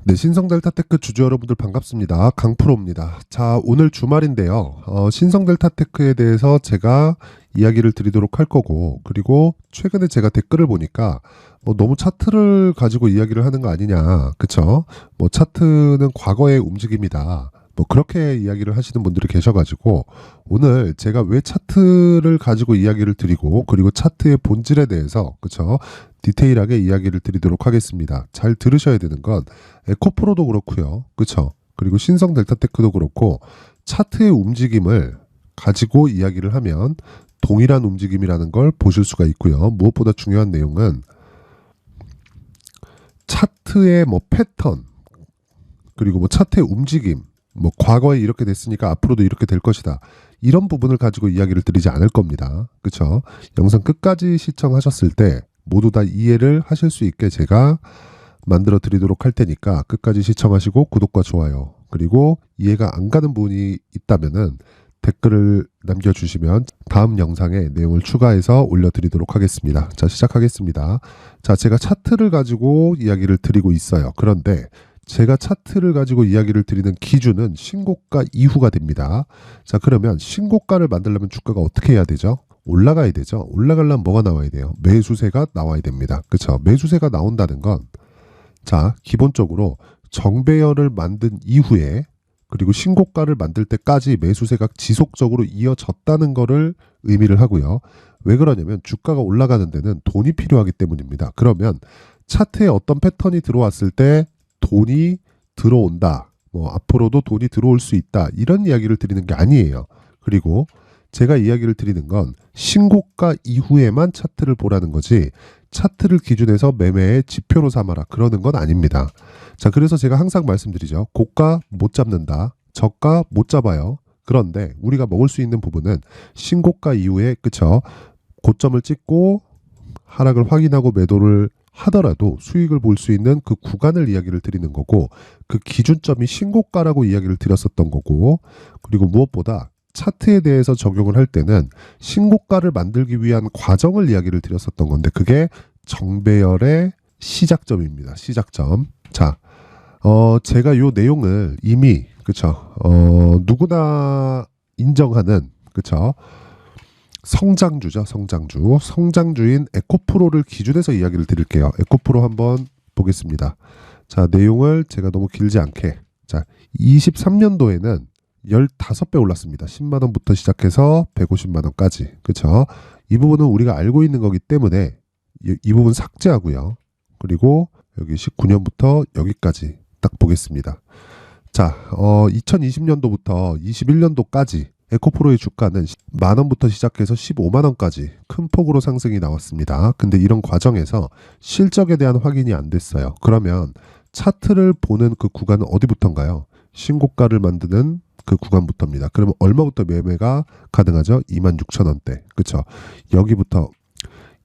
네, 신성델타테크 주주 여러분들 반갑습니다. 강프로입니다. 자, 오늘 주말인데요. 신성델타테크에 대해서 제가 이야기를 드리도록 할 거고, 그리고 최근에 제가 댓글을 보니까 너무 차트를 가지고 이야기를 하는 거 아니냐, 그쵸? 차트는 과거의 움직임이다. 그렇게 이야기를 하시는 분들이 계셔가지고 오늘 제가 왜 차트를 가지고 이야기를 드리고, 그리고 차트의 본질에 대해서, 그쵸, 디테일하게 이야기를 드리도록 하겠습니다. 잘 들으셔야 되는 건 에코프로도 그렇고요, 그쵸, 그리고 신성델타테크도 그렇고 차트의 움직임을 가지고 이야기를 하면 동일한 움직임이라는 걸 보실 수가 있고요. 무엇보다 중요한 내용은 차트의 패턴, 그리고 차트의 움직임, 과거에 이렇게 됐으니까 앞으로도 이렇게 될 것이다, 이런 부분을 가지고 이야기를 드리지 않을 겁니다. 그쵸? 영상 끝까지 시청하셨을 때 모두 다 이해를 하실 수 있게 제가 만들어 드리도록 할 테니까 끝까지 시청하시고 구독과 좋아요, 그리고 이해가 안 가는 부분이 있다면은 댓글을 남겨주시면 다음 영상에 내용을 추가해서 올려드리도록 하겠습니다. 자, 시작하겠습니다. 자, 제가 차트를 가지고 이야기를 드리고 있어요. 그런데 제가 차트를 가지고 이야기를 드리는 기준은 신고가 이후가 됩니다. 자, 그러면 신고가를 만들려면 주가가 어떻게 해야 되죠? 올라가야 되죠. 올라가려면 뭐가 나와야 돼요? 매수세가 나와야 됩니다. 그렇죠? 매수세가 나온다는 건, 자, 기본적으로 정배열을 만든 이후에, 그리고 신고가를 만들 때까지 매수세가 지속적으로 이어졌다는 거를 의미를 하고요. 왜 그러냐면 주가가 올라가는 데는 돈이 필요하기 때문입니다. 그러면 차트에 어떤 패턴이 들어왔을 때 돈이 들어온다, 앞으로도 돈이 들어올 수 있다, 이런 이야기를 드리는 게 아니에요. 그리고 제가 이야기를 드리는 건 신고가 이후에만 차트를 보라는 거지, 차트를 기준해서 매매의 지표로 삼아라, 그러는 건 아닙니다. 자, 그래서 제가 항상 말씀드리죠. 고가 못 잡는다, 저가 못 잡아요. 그런데 우리가 먹을 수 있는 부분은 신고가 이후에, 그쵸, 고점을 찍고 하락을 확인하고 매도를 하더라도 수익을 볼 수 있는 그 구간을 이야기를 드리는 거고, 그 기준점이 신고가라고 이야기를 드렸었던 거고, 그리고 무엇보다 차트에 대해서 적용을 할 때는 신고가를 만들기 위한 과정을 이야기를 드렸었던 건데, 그게 정배열의 시작점입니다. 시작점. 자, 제가 요 내용을 이미, 그쵸, 누구나 인정하는, 그쵸, 성장주죠. 성장주인 에코프로를 기준해서 이야기를 드릴게요. 에코프로 한번 보겠습니다. 자, 내용을 제가 너무 길지 않게, 자, 23년도에는 15배 올랐습니다. 10만원부터 시작해서 150만원까지. 그쵸? 이 부분은 우리가 알고 있는 거기 때문에 이 부분 삭제하고요. 그리고 여기 19년부터 여기까지 딱 보겠습니다. 자, 2020년도부터 21년도까지 에코프로의 주가는 만원부터 시작해서 15만원까지 큰 폭으로 상승이 나왔습니다. 근데 이런 과정에서 실적에 대한 확인이 안 됐어요. 그러면 차트를 보는 그 구간은 어디부터인가요? 신고가를 만드는 그 구간부터입니다. 그러면 얼마부터 매매가 가능하죠? 26,000원대. 그쵸? 여기부터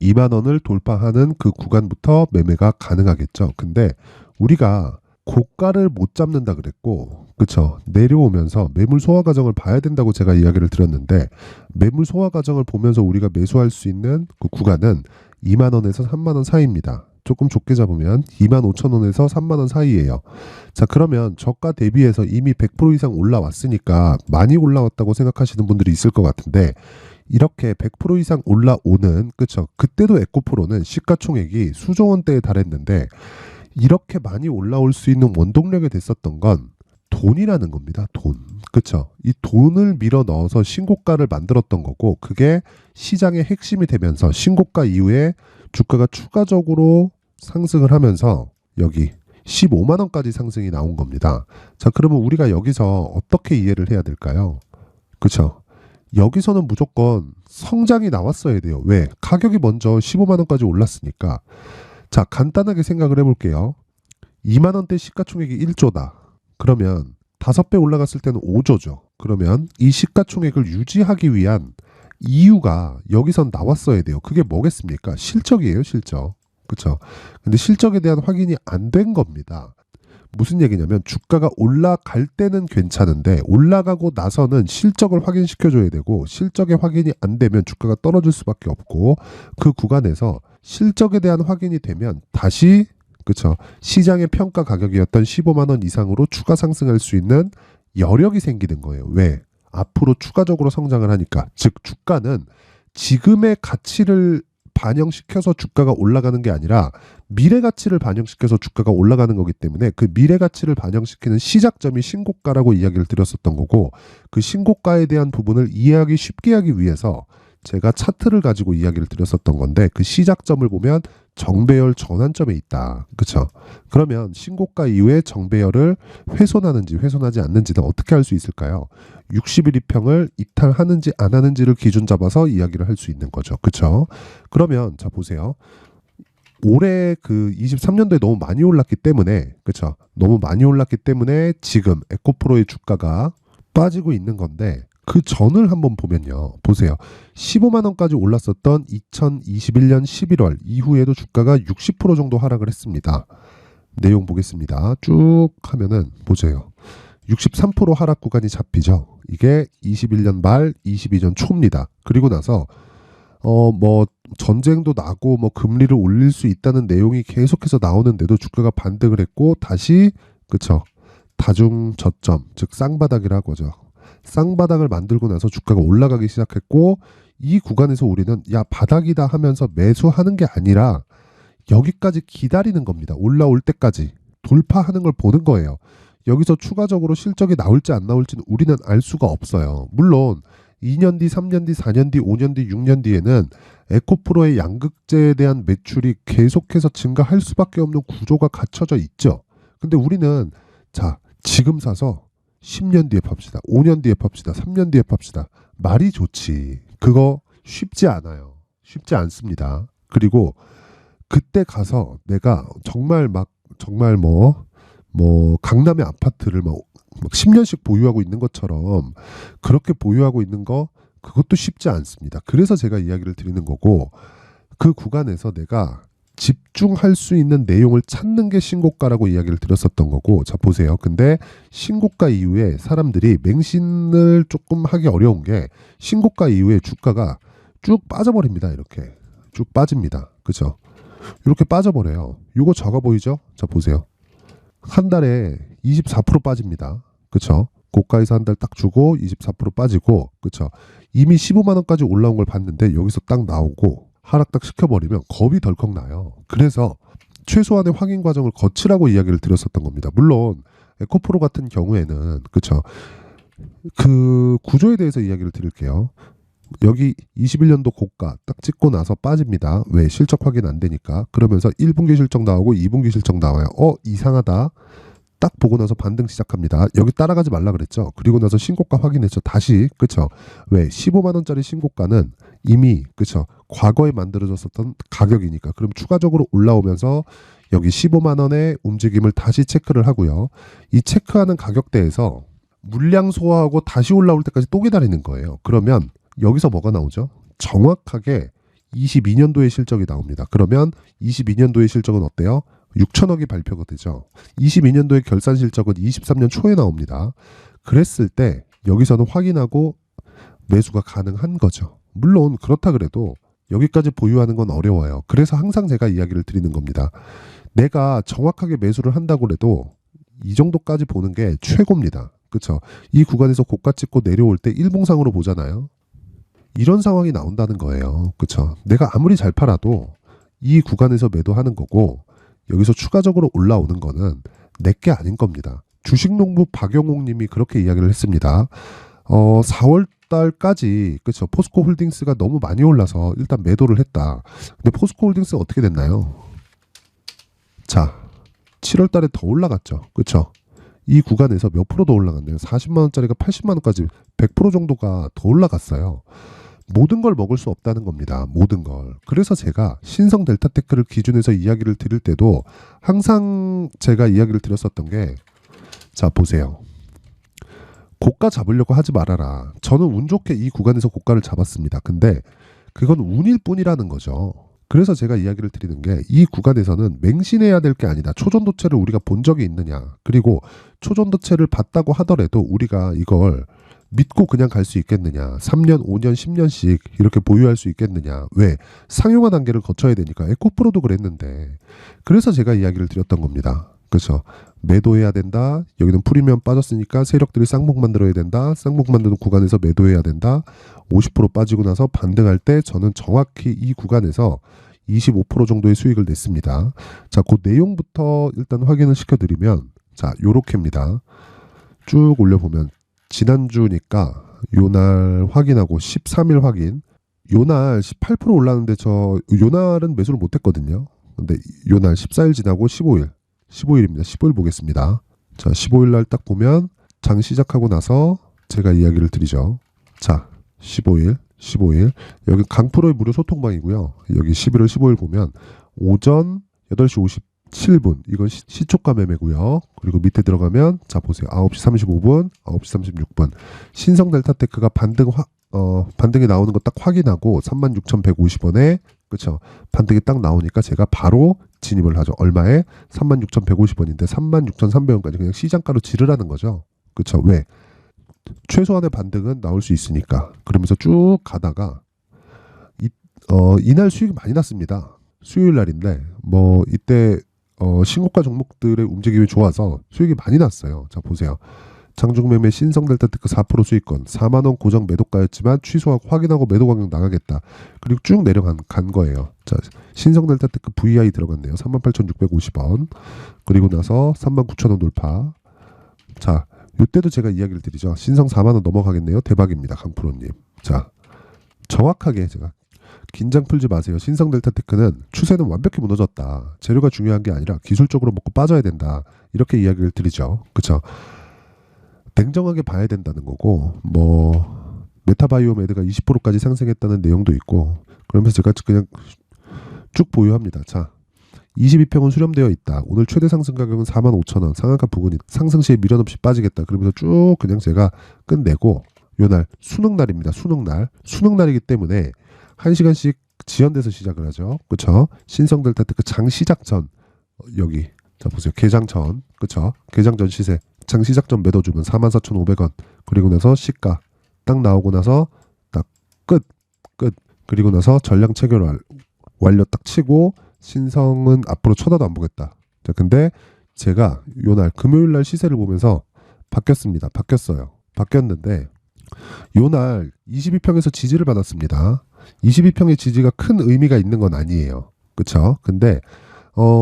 2만원을 돌파하는 그 구간부터 매매가 가능하겠죠. 근데 우리가 고가를 못 잡는다 그랬고, 그쵸, 내려오면서 매물 소화 과정을 봐야 된다고 제가 이야기를 드렸는데, 매물 소화 과정을 보면서 우리가 매수할 수 있는 그 구간은 2만원에서 3만원 사이입니다. 조금 좁게 잡으면 25,000원에서 3만원 사이예요. 자, 그러면 저가 대비해서 이미 100% 이상 올라왔으니까 많이 올라왔다고 생각하시는 분들이 있을 것 같은데, 이렇게 100% 이상 올라오는, 그쵸, 그때도 에코프로는 시가총액이 수조 원대에 달했는데, 이렇게 많이 올라올 수 있는 원동력이 됐었던 건 돈이라는 겁니다. 돈. 그쵸? 이 돈을 밀어 넣어서 신고가를 만들었던 거고, 그게 시장의 핵심이 되면서 신고가 이후에 주가가 추가적으로 상승을 하면서 여기 15만원까지 상승이 나온 겁니다. 자, 그러면 우리가 여기서 어떻게 이해를 해야 될까요? 그쵸? 여기서는 무조건 성장이 나왔어야 돼요. 왜? 가격이 먼저 15만원까지 올랐으니까. 자, 간단하게 생각을 해볼게요. 2만원대 시가총액이 1조다. 그러면 5배 올라갔을 때는 5조죠. 그러면 이 시가총액을 유지하기 위한 이유가 여기선 나왔어야 돼요. 그게 뭐겠습니까? 실적이에요, 실적. 그쵸? 근데 실적에 대한 확인이 안 된 겁니다. 무슨 얘기냐면 주가가 올라갈 때는 괜찮은데 올라가고 나서는 실적을 확인시켜줘야 되고, 실적의 확인이 안 되면 주가가 떨어질 수밖에 없고, 그 구간에서 실적에 대한 확인이 되면 다시, 그쵸? 시장의 평가 가격이었던 15만 원 이상으로 추가 상승할 수 있는 여력이 생기는 거예요. 왜? 앞으로 추가적으로 성장을 하니까. 즉 주가는 지금의 가치를 반영시켜서 주가가 올라가는 게 아니라 미래 가치를 반영시켜서 주가가 올라가는 거기 때문에 그 미래 가치를 반영시키는 시작점이 신고가라고 이야기를 드렸었던 거고, 그 신고가에 대한 부분을 이해하기 쉽게 하기 위해서 제가 차트를 가지고 이야기를 드렸었던 건데, 그 시작점을 보면 정배열 전환점에 있다. 그쵸? 그러면 신고가 이후에 정배열을 훼손하는지 훼손하지 않는지는 어떻게 할 수 있을까요? 60일 이평을 이탈하는지 안 하는지를 기준 잡아서 이야기를 할 수 있는 거죠. 그쵸? 그러면 자 보세요. 올해 그 23년도에 너무 많이 올랐기 때문에, 그쵸? 너무 많이 올랐기 때문에 지금 에코프로의 주가가 빠지고 있는 건데, 그 전을 한번 보면요. 보세요. 15만 원까지 올랐었던 2021년 11월 이후에도 주가가 60% 정도 하락을 했습니다. 내용 보겠습니다. 쭉 하면은 보세요. 63% 하락 구간이 잡히죠. 이게 21년 말 22년 초입니다. 그리고 나서 뭐 전쟁도 나고 뭐 금리를 올릴 수 있다는 내용이 계속해서 나오는데도 주가가 반등을 했고, 다시 그쵸? 다중 저점, 즉 쌍바닥이라고 하죠. 쌍바닥을 만들고 나서 주가가 올라가기 시작했고, 이 구간에서 우리는 야 바닥이다 하면서 매수하는 게 아니라 여기까지 기다리는 겁니다. 올라올 때까지 돌파하는 걸 보는 거예요. 여기서 추가적으로 실적이 나올지 안 나올지는 우리는 알 수가 없어요. 물론 2년 뒤, 3년 뒤, 4년 뒤, 5년 뒤, 6년 뒤에는 에코프로의 양극재에 대한 매출이 계속해서 증가할 수밖에 없는 구조가 갖춰져 있죠. 근데 우리는 자 지금 사서 10년 뒤에 팝시다. 5년 뒤에 팝시다. 3년 뒤에 팝시다. 말이 좋지. 그거 쉽지 않아요. 쉽지 않습니다. 그리고 그때 가서 내가 정말 강남의 아파트를 막 10년씩 보유하고 있는 것처럼 그렇게 보유하고 있는 거, 그것도 쉽지 않습니다. 그래서 제가 이야기를 드리는 거고, 그 구간에서 내가 집중할 수 있는 내용을 찾는 게 신고가라고 이야기를 드렸었던 거고, 자 보세요. 근데 신고가 이후에 사람들이 맹신을 조금 하기 어려운 게, 신고가 이후에 주가가 쭉 빠져버립니다. 이렇게 쭉 빠집니다. 그죠? 이렇게 빠져버려요. 이거 적어 보이죠? 자 보세요. 한 달에 24% 빠집니다. 그쵸? 고가에서 한 달 딱 주고 24% 빠지고, 그쵸? 이미 15만 원까지 올라온 걸 봤는데 여기서 딱 나오고 하락 딱 시켜버리면 겁이 덜컥 나요. 그래서 최소한의 확인 과정을 거치라고 이야기를 드렸었던 겁니다. 물론 에코프로 같은 경우에는 그쵸? 그 구조에 대해서 이야기를 드릴게요. 여기 21년도 고가 딱 찍고 나서 빠집니다. 왜? 실적 확인 안 되니까. 그러면서 1분기 실적 나오고 2분기 실적 나와요. 이상하다. 딱 보고 나서 반등 시작합니다. 여기 따라가지 말라 그랬죠. 그리고 나서 신고가 확인했죠. 다시. 그쵸? 왜? 15만 원짜리 신고가는 이미 그쵸? 과거에 만들어졌었던 가격이니까. 그럼 추가적으로 올라오면서 여기 15만 원의 움직임을 다시 체크를 하고요. 이 체크하는 가격대에서 물량 소화하고 다시 올라올 때까지 또 기다리는 거예요. 그러면 여기서 뭐가 나오죠? 정확하게 22년도의 실적이 나옵니다. 그러면 22년도의 실적은 어때요? 6천억이 발표가 되죠. 22년도의 결산 실적은 23년 초에 나옵니다. 그랬을 때 여기서는 확인하고 매수가 가능한 거죠. 물론 그렇다 그래도 여기까지 보유하는 건 어려워요. 그래서 항상 제가 이야기를 드리는 겁니다. 내가 정확하게 매수를 한다고 해도 이 정도까지 보는 게 최고입니다. 그렇죠? 이 구간에서 고가 찍고 내려올 때 일봉상으로 보잖아요. 이런 상황이 나온다는 거예요. 그렇죠? 내가 아무리 잘 팔아도 이 구간에서 매도하는 거고, 여기서 추가적으로 올라오는 거는 내게 아닌 겁니다. 주식농부 박영옥 님이 그렇게 이야기를 했습니다. 4월 달까지 그렇죠? 포스코 홀딩스가 너무 많이 올라서 일단 매도를 했다. 근데 포스코 홀딩스가 어떻게 됐나요? 자, 7월 달에 더 올라갔죠. 그렇죠? 이 구간에서 몇 프로 더 올라갔네요. 40만 원짜리가 80만 원까지 100% 정도가 더 올라갔어요. 모든 걸 먹을 수 없다는 겁니다. 모든 걸. 그래서 제가 신성 델타테크를 기준해서 이야기를 드릴 때도 항상 제가 이야기를 드렸었던 게, 자 보세요. 고가 잡으려고 하지 말아라. 저는 운 좋게 이 구간에서 고가를 잡았습니다. 근데 그건 운일 뿐이라는 거죠. 그래서 제가 이야기를 드리는 게, 이 구간에서는 맹신해야 될 게 아니다. 초전도체를 우리가 본 적이 있느냐. 그리고 초전도체를 봤다고 하더라도 우리가 이걸 믿고 그냥 갈 수 있겠느냐. 3년, 5년, 10년씩 이렇게 보유할 수 있겠느냐. 왜? 상용화 단계를 거쳐야 되니까. 에코프로도 그랬는데. 그래서 제가 이야기를 드렸던 겁니다. 그렇죠. 매도해야 된다. 여기는 프리미엄 빠졌으니까 세력들이 쌍목 만들어야 된다. 쌍목 만드는 구간에서 매도해야 된다. 50% 빠지고 나서 반등할 때 저는 정확히 이 구간에서 25% 정도의 수익을 냈습니다. 자, 그 내용부터 일단 확인을 시켜드리면, 자, 요렇게입니다. 쭉 올려보면 지난주니까 요날 확인하고 13일 확인. 요날 18% 올랐는데 저 요날은 매수를 못했거든요. 근데 요날 14일 지나고 15일입니다. 15일 보겠습니다. 자, 15일 날 딱 보면 장 시작하고 나서 제가 이야기를 드리죠. 자, 15일 여기 강프로의 무료 소통방이고요. 여기 11월 15일 보면 오전 8시 57분 이건 시초가 매매고요. 그리고 밑에 들어가면 자 보세요. 9시 35분, 9시 36분 신성 델타테크가 반등이 나오는 거 딱 확인하고 36,150원에 그렇죠. 반등이 딱 나오니까 제가 바로 진입을 하죠. 얼마에? 36,150원인데 36,300원까지 그냥 시장가로 지르라는 거죠. 그렇죠. 왜? 최소한의 반등은 나올 수 있으니까. 그러면서 쭉 가다가 이날 수익이 많이 났습니다. 수요일 날인데 뭐 이때 신고가 종목들의 움직임이 좋아서 수익이 많이 났어요. 자 보세요. 장중매매 신성델타테크 4% 수익권 4만원 고정 매도가였지만 취소하고 확인하고 매도 강력 나가겠다. 그리고 쭉 내려간 거예요. 자 신성델타테크 VI 들어갔네요. 38,650원. 그리고 나서 39,000원 돌파. 자 이때도 제가 이야기를 드리죠. 신성 4만원 넘어가겠네요. 대박입니다. 강프로님. 자 정확하게 제가 긴장 풀지 마세요. 신성델타테크는 추세는 완벽히 무너졌다. 재료가 중요한 게 아니라 기술적으로 먹고 빠져야 된다. 이렇게 이야기를 드리죠. 그렇죠. 냉정하게 봐야 된다는 거고 뭐 메타바이오메드가 20%까지 상승했다는 내용도 있고 그러면서 제가 그냥 쭉 보유합니다. 자 22평은 수렴되어 있다. 오늘 최대 상승 가격은 45,000원. 상한가 부근이 상승 시에 미련 없이 빠지겠다. 그러면서 쭉 그냥 제가 끝내고 요날 수능날입니다. 수능날이기 때문에 1시간씩 지연돼서 시작을 하죠. 그렇죠? 신성델타테크 장 시작 전 여기 자 보세요. 개장 전 그렇죠? 개장 전 시세 장 시작 전 매도 주면 44,500원. 그리고 나서 시가 딱 나오고 나서 딱 끝 그리고 나서 전량 체결 완료 딱 치고 신성은 앞으로 쳐다도 안 보겠다. 자 근데 제가 요날 금요일 날 시세를 보면서 바뀌었어요. 바뀌었는데 요날 22평에서 지지를 받았습니다. 22평의 지지가 큰 의미가 있는 건 아니에요. 그렇죠? 근데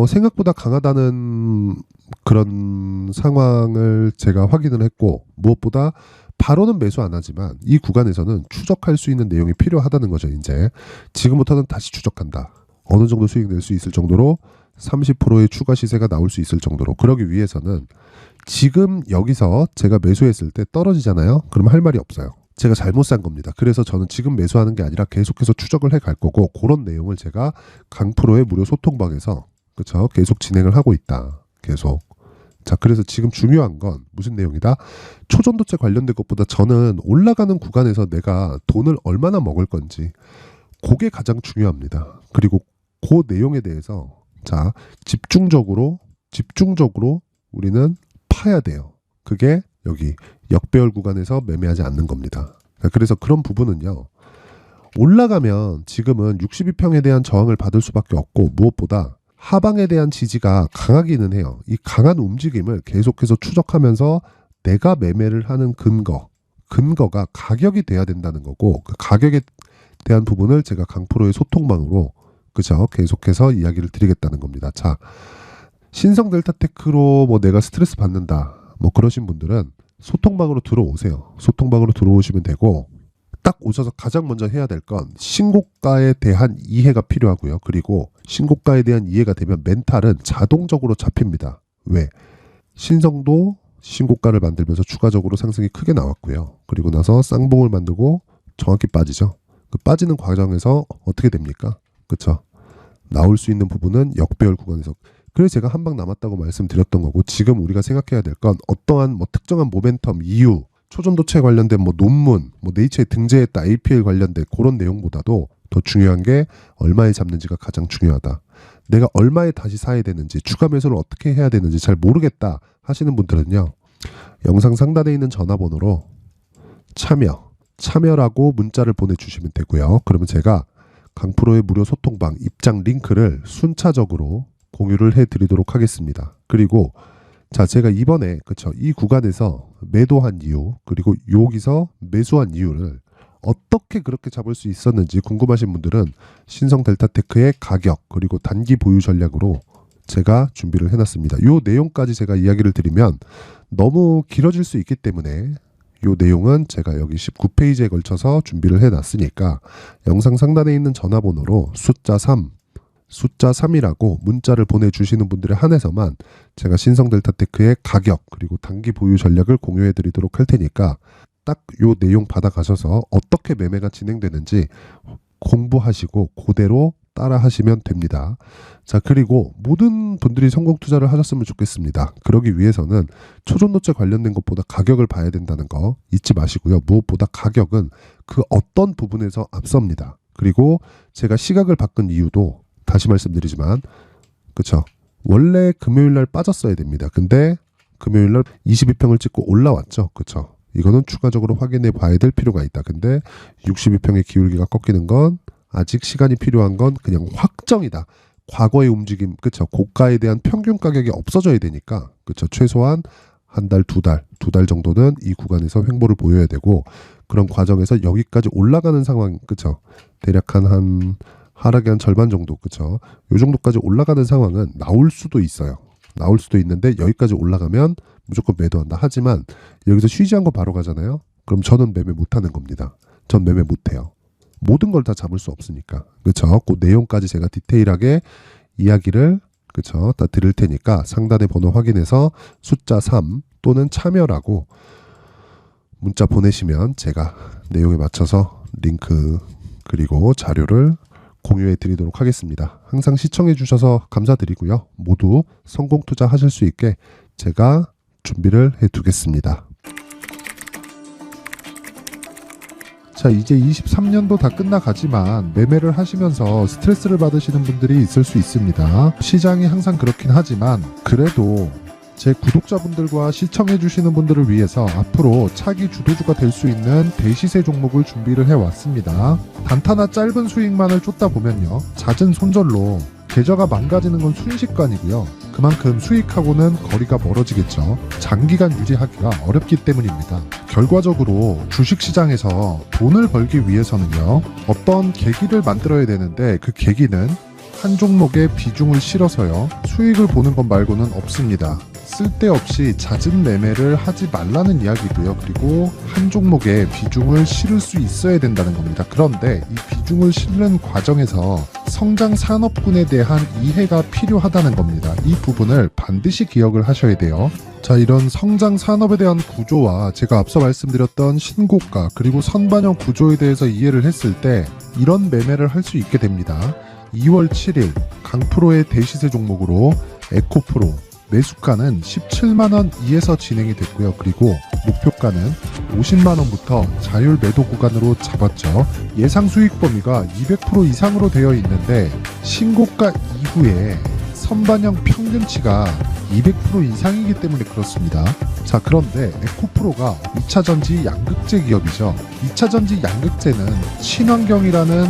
생각보다 강하다는 그런 상황을 제가 확인을 했고 무엇보다 바로는 매수 안 하지만 이 구간에서는 추적할 수 있는 내용이 필요하다는 거죠. 이제 지금부터는 다시 추적한다. 어느 정도 수익 낼 수 있을 정도로 30%의 추가 시세가 나올 수 있을 정도로 그러기 위해서는 지금 여기서 제가 매수했을 때 떨어지잖아요. 그럼 할 말이 없어요. 제가 잘못 산 겁니다. 그래서 저는 지금 매수하는 게 아니라 계속해서 추적을 해 갈 거고 그런 내용을 제가 강프로의 무료 소통방에서 그렇죠? 계속 진행을 하고 있다. 계속. 자, 그래서 지금 중요한 건 무슨 내용이다? 초전도체 관련된 것보다 저는 올라가는 구간에서 내가 돈을 얼마나 먹을 건지 그게 가장 중요합니다. 그리고 그 내용에 대해서 자, 집중적으로 우리는 파야 돼요. 그게 여기 역배열 구간에서 매매하지 않는 겁니다. 그래서 그런 부분은요. 올라가면 지금은 62평에 대한 저항을 받을 수밖에 없고 무엇보다 하방에 대한 지지가 강하기는 해요. 이 강한 움직임을 계속해서 추적하면서 내가 매매를 하는 근거가 가격이 돼야 된다는 거고 그 가격에 대한 부분을 제가 강프로의 소통방으로 그죠? 계속해서 이야기를 드리겠다는 겁니다. 자, 신성델타테크로 뭐 내가 스트레스 받는다. 뭐 그러신 분들은 소통방으로 들어오세요. 소통방으로 들어오시면 되고 딱 오셔서 가장 먼저 해야 될 건 신고가에 대한 이해가 필요하고요. 그리고 신고가에 대한 이해가 되면 멘탈은 자동적으로 잡힙니다. 왜? 신성도 신고가를 만들면서 추가적으로 상승이 크게 나왔고요. 그리고 나서 쌍봉을 만들고 정확히 빠지죠. 그 빠지는 과정에서 어떻게 됩니까? 그렇죠? 나올 수 있는 부분은 역배열 구간에서 그래서 제가 한 방 남았다고 말씀드렸던 거고 지금 우리가 생각해야 될 건 어떠한 뭐 특정한 모멘텀 이유 초전도체 관련된 뭐 논문 뭐 네이처에 등재했다 APL 관련된 그런 내용보다도 더 중요한 게 얼마에 잡는지가 가장 중요하다. 내가 얼마에 다시 사야 되는지 추가 매수를 어떻게 해야 되는지 잘 모르겠다 하시는 분들은요. 영상 상단에 있는 전화번호로 참여라고 문자를 보내주시면 되고요. 그러면 제가 강프로의 무료 소통방 입장 링크를 순차적으로 공유를 해드리도록 하겠습니다. 그리고 자, 제가 이번에 이 구간에서 매도한 이유, 그리고 여기서 매수한 이유를 어떻게 그렇게 잡을 수 있었는지 궁금하신 분들은 신성 델타테크의 가격, 그리고 단기 보유 전략으로 제가 준비를 해놨습니다. 이 내용까지 제가 이야기를 드리면 너무 길어질 수 있기 때문에 이 내용은 제가 여기 19페이지에 걸쳐서 준비를 해놨으니까 영상 상단에 있는 전화번호로 숫자 3이라고 문자를 보내주시는 분들에 한해서만 제가 신성델타테크의 가격 그리고 단기 보유 전략을 공유해 드리도록 할 테니까 딱 요 내용 받아가셔서 어떻게 매매가 진행되는지 공부하시고 그대로 따라 하시면 됩니다. 자, 그리고 모든 분들이 성공 투자를 하셨으면 좋겠습니다. 그러기 위해서는 초전도체 관련된 것보다 가격을 봐야 된다는 거 잊지 마시고요. 무엇보다 가격은 그 어떤 부분에서 앞섭니다. 그리고 제가 시각을 바꾼 이유도 다시 말씀드리지만 원래 금요일날 빠졌어야 됩니다. 근데 금요일날 22평을 찍고 올라왔죠. 이거는 추가적으로 확인해 봐야 될 필요가 있다. 근데 62평의 기울기가 꺾이는 건 아직 시간이 필요한 건 그냥 확정이다. 과거의 움직임, 고가에 대한 평균 가격이 없어져야 되니까, 최소한 한 달, 두 달 정도는 이 구간에서 횡보를 보여야 되고, 그런 과정에서 여기까지 올라가는 상황, 대략 한 하락의 한 절반 정도, 요 정도까지 올라가는 상황은 나올 수도 있어요. 나올 수도 있는데 여기까지 올라가면 무조건 매도한다. 하지만 여기서 쉬지 않고 바로 가잖아요. 그럼 저는 매매 못하는 겁니다. 전 매매 못해요. 모든 걸 다 잡을 수 없으니까. 그 내용까지 제가 디테일하게 이야기를 다 드릴 테니까 상단의 번호 확인해서 숫자 3 또는 참여라고 문자 보내시면 제가 내용에 맞춰서 링크 그리고 자료를 공유해 드리도록 하겠습니다. 항상 시청해 주셔서 감사드리고요. 모두 성공 투자 하실 수 있게 제가 준비를 해 두겠습니다. 자, 이제 23년도 다 끝나가지만 매매를 하시면서 스트레스를 받으시는 분들이 있을 수 있습니다. 시장이 항상 그렇긴 하지만 그래도 제 구독자분들과 시청해주시는 분들을 위해서 앞으로 차기 주도주가 될 수 있는 대시세 종목을 준비를 해왔습니다. 단타나 짧은 수익만을 쫓다 보면요, 잦은 손절로 계좌가 망가지는 건 순식간이고요. 그만큼 수익하고는 거리가 멀어지겠죠. 장기간 유지하기가 어렵기 때문입니다. 결과적으로 주식시장에서 돈을 벌기 위해서는요, 어떤 계기를 만들어야 되는데 그 계기는 한 종목에 비중을 실어서요, 수익을 보는 것 말고는 없습니다. 쓸데없이 잦은 매매를 하지 말라는 이야기고요. 그리고 한 종목에 비중을 실을 수 있어야 된다는 겁니다. 그런데 이 비중을 실는 과정에서 성장 산업군에 대한 이해가 필요하다는 겁니다. 이 부분을 반드시 기억을 하셔야 돼요. 자, 이런 성장 산업에 대한 구조와 제가 앞서 말씀드렸던 신고가 그리고 선반영 구조에 대해서 이해를 했을 때 이런 매매를 할 수 있게 됩니다. 2월 7일 강프로의 대시세 종목으로 에코프로 매수가는 17만원 이에서 진행이 됐고요. 그리고 목표가는 50만원부터 자율 매도 구간으로 잡았죠. 예상 수익 범위가 200% 이상으로 되어 있는데 신고가 이후에 선반영 평균치가 200% 이상이기 때문에 그렇습니다. 자, 그런데 에코프로가 2차전지 양극재 기업이죠. 2차전지 양극재는 친환경이라는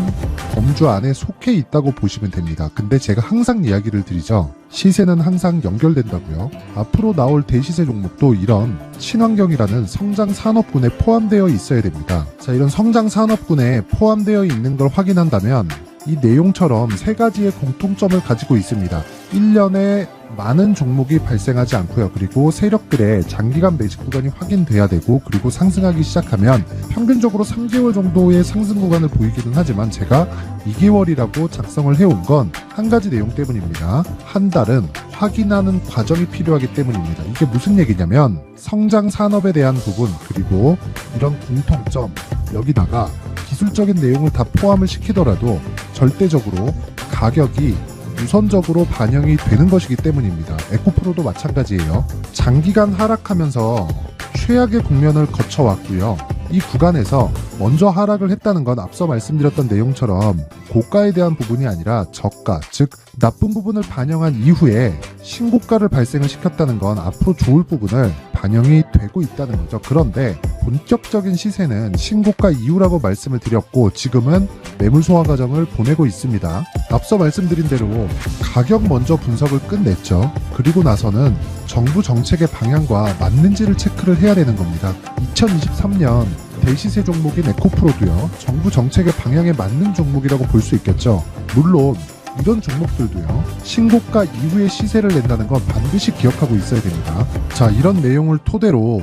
범주 안에 속해 있다고 보시면 됩니다. 근데 제가 항상 이야기를 드리죠. 시세는 항상 연결된다고요. 앞으로 나올 대시세 종목도 이런 친환경이라는 성장 산업군에 포함되어 있어야 됩니다. 자, 이런 성장 산업군에 포함되어 있는 걸 확인한다면 이 내용처럼 세 가지의 공통점을 가지고 있습니다. 1년에 많은 종목이 발생하지 않고요. 그리고 세력들의 장기간 매집 구간이 확인돼야 되고, 그리고 상승하기 시작하면 평균적으로 3개월 정도의 상승 구간을 보이기는 하지만 제가 2개월이라고 작성을 해온 건 한 가지 내용 때문입니다. 한 달은 확인하는 과정이 필요하기 때문입니다. 이게 무슨 얘기냐면 성장 산업에 대한 부분 그리고 이런 공통점, 여기다가 기술적인 내용을 다 포함을 시키더라도 절대적으로 가격이 우선적으로 반영이 되는 것이기 때문입니다. 에코프로도 마찬가지예요. 장기간 하락하면서 최악의 국면을 거쳐왔고요. 이 구간에서 먼저 하락을 했다는 건 앞서 말씀드렸던 내용처럼 고가에 대한 부분이 아니라 저가, 즉 나쁜 부분을 반영한 이후에 신고가를 발생을 시켰다는 건 앞으로 좋을 부분을 반영이 되고 있다는 거죠. 그런데 본격적인 시세는 신고가 이후라고 말씀을 드렸고 지금은 매물 소화 과정을 보내고 있습니다. 앞서 말씀드린 대로 가격 먼저 분석을 끝냈죠. 그리고 나서는 정부 정책의 방향과 맞는지를 체크를 해야 되는 겁니다. 2023년 대시세 종목인 에코프로도요, 정부 정책의 방향에 맞는 종목이라고 볼 수 있겠죠. 물론 이런 종목들도요, 신고가 이후에 시세를 낸다는 건 반드시 기억하고 있어야 됩니다. 자, 이런 내용을 토대로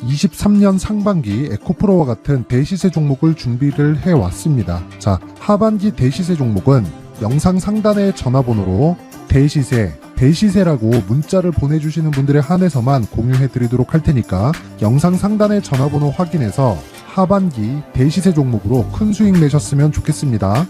23년 상반기 에코프로와 같은 대시세 종목을 준비를 해왔습니다. 자, 하반기 대시세 종목은 영상 상단의 전화번호로 대시세라고 문자를 보내주시는 분들에 한해서만 공유해드리도록 할 테니까 영상 상단의 전화번호 확인해서 하반기 대시세 종목으로 큰 수익 내셨으면 좋겠습니다.